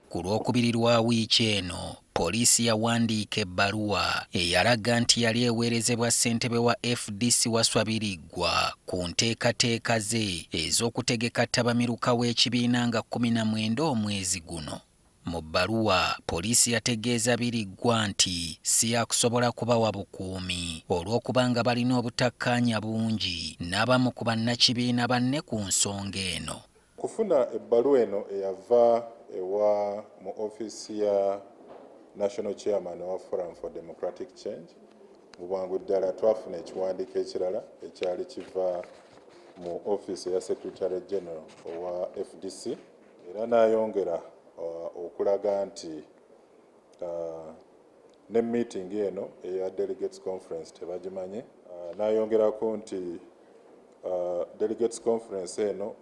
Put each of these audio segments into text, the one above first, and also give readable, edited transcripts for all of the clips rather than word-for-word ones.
Ku Lwokubiri lwa wiiki eno, poliisi yawandiika ebbaluwa eyalaga nti yali eweerezebwa ssentebe wa FDC Wasswa Birigwa ku nteekateeka ze ez'okutegeka tabamiruka w'ekibiina nga 19 omwezi guno. Mu bbaluwa, poliisi yategeeza Biriggwa nti si yakusobola kubawa bukuumi olw'okubanga balina obutakkaanya bungi n'abamu ku bannakibiina banne ku nsonga eno. Kufuna ebbaluwa eno eyava ewa mu ofiisi ya National Chairman wa Forum for Democratic Change. Mu bwangu ddala twafuna ekiwandiiko ekirala ekyali kiva mu ofiisi ya Secretary General owa FDC era n'ayongera okulaga nti ne meeting eno eya Delegates Conference tebagimanye. N'ayongerako nti Delegates Conference eno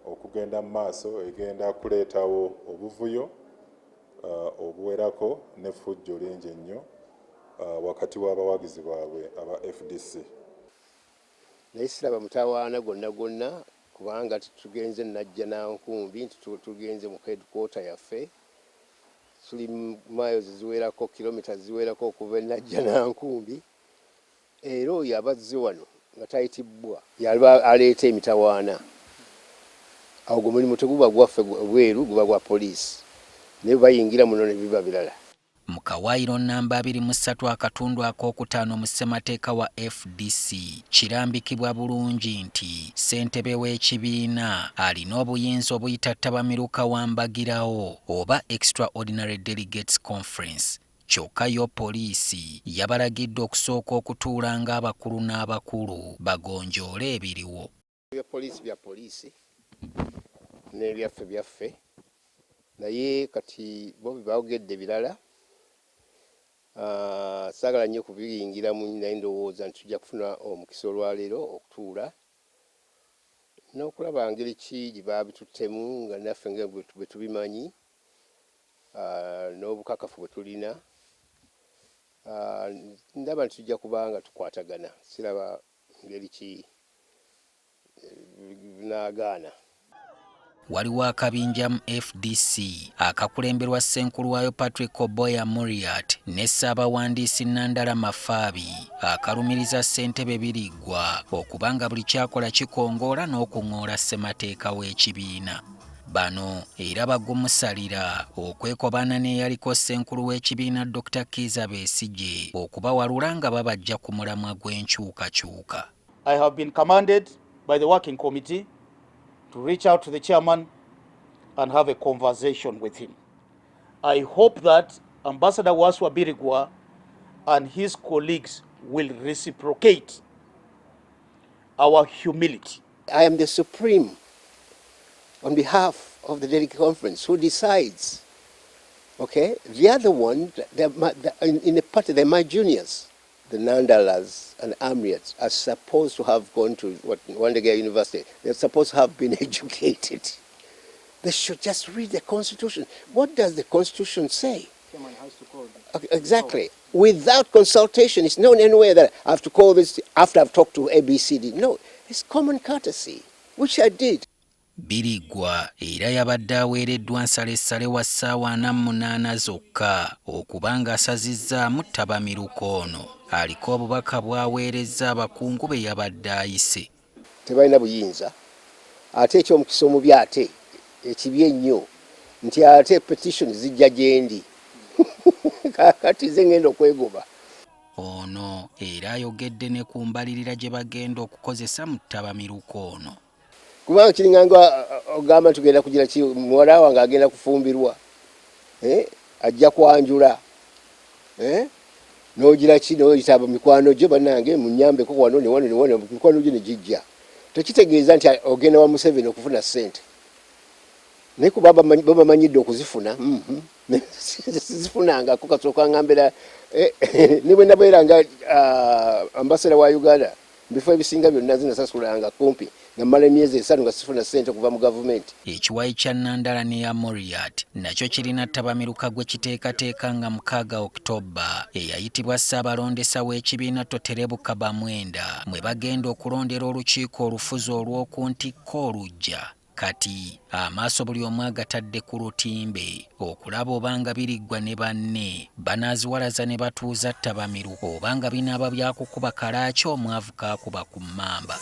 okugenda mu maaso egenda kuleetawo obuvuyo obuwerako n'effujjo lingi nnyo wakati w'abawagizi baabwe aba FDC. Naye siraba mutawaana gonna kubanga tugenze najja nankumbi nti tugenze mu headquarter yaffe. Tuli miles ziwerako, kilomita ziwerako okuva najja nankumbi. Era oyo abazze wano nga tayitibwa yaliba aleeta emitawaana. Awo gwe mulimu teguba gwaffe bweru, guba gwa poliisi. Ne bayingira muno ne biba birala. Mu kawaayiro namba 23 akatundu ak'okutaano mu ssemateeka wa FDC kirambikibwa bulungi nti ssentebe w'ekibiina alina obuyinza obuyita tabamiruka wa mbagirawo oba Extraordinary Delegates Conference. Kyokka yo poliisi yabalagidde okusooka okutuula ng'abakulu n'abakulu bagonjoole ebiriwo. Bya poliisi n'ebyaffe byaffe naye kati bo bibawogedde birala. Saagala nnyo kubiyingiramu naye ndowooza nti tujja kufuna omukisa olwaleero okutuula n'okulaba ngeri ki gye baabituttemu nga naffe nga bwe tubimanyi n'obukakafu bwe tulina. Ndaba nti tujja kubanga tukwatagana, siraba ngeri ki naagaana. Waliwo akabinja mu FDC akakulemberwa Ssenkulu waayo Patrick Oboya Muriat ne Ssaabawandiisi Nandala Mafaabi akalumiriza Ssentebe Biriggwa okubanga buli kyakola kikongoola n'okuŋoola ssemateeka w'ekibiina. Bano era bagumusalira okwekobana n'eyaliko Ssenkulu w'ekibiina Dr. Kiza Besigye okubawalula nga babajja ku mulamwa gw'enkyukakyuka. I have been commanded by the working committee to reach out to the chairman and have a conversation with him. I hope that Ambassador Wasswa Birigwa and his colleagues will reciprocate our humility. I am the supreme on behalf of the Delegate Conference who decides. Okay? The other one, in the party, they're my juniors. The Nandalas and Amriats are supposed to have gone to Wandegea University. They're supposed to have been educated. They should just read the Constitution. What does the Constitution say? Chairman has to call them. Okay, exactly. Without consultation, it's not anywhere that I have to call this after I've talked to ABCD. No, it's common courtesy, which I did. Biriggwa era yabadde aweereddwa nsalessale wa ssaawa 48 zokka okubanga asazizzaamu tabamiruka ono aliko obubaka bw'aweerezza abakungu be yabadde ayise. Tebalina buyinza ate ekyomukisa omubi ate ekibi ennyo nti ate petition zijja gyendi kakati ze ngenda okwegoba. Ono era ayogedde ne ku mbalirira gye bagenda okukozesa mu tabamiruka ono. Kubanga kiringanga ogamba tugenda kugira ki muwala wange agenda kufumbirwa ajja kwanjula n'ogira ki n'oyitaba mikwano gyo bannange munyambeko wano ne wano mikwano gyo ne gijja. Tekitegeeza nti ogenda wa Museveni okufuna ssente naye kuba bamanyidde okuzifuna zifunangako kasooka ngambera ne bwe nabeeranga ambassador wa Uganda bifo ebisinga byonna zinasasulanga kumpi namala emyezi 3 nga sifuna ssente kuva mu gavumenti. Ekiwayi kya Nandala ne ya Muriat nakyo kirina tabamiruka gwe kiteekateeka nga 6 Oktoba eyayitibwa Ssaabalondesa w'ekibiina Toterebuka Bamwenda mwe bagenda okulondera olukiiko olufuzi olw'oku ntikko olujja. kati amaaso buli omu agatadde ku lutimbe okulaba obanga Biriggwa ne banne banaaziwalaza ne batuuza ttabamiruka obanga binaaba byakukuba kalaaki omwavu kaakuba ku mmamba.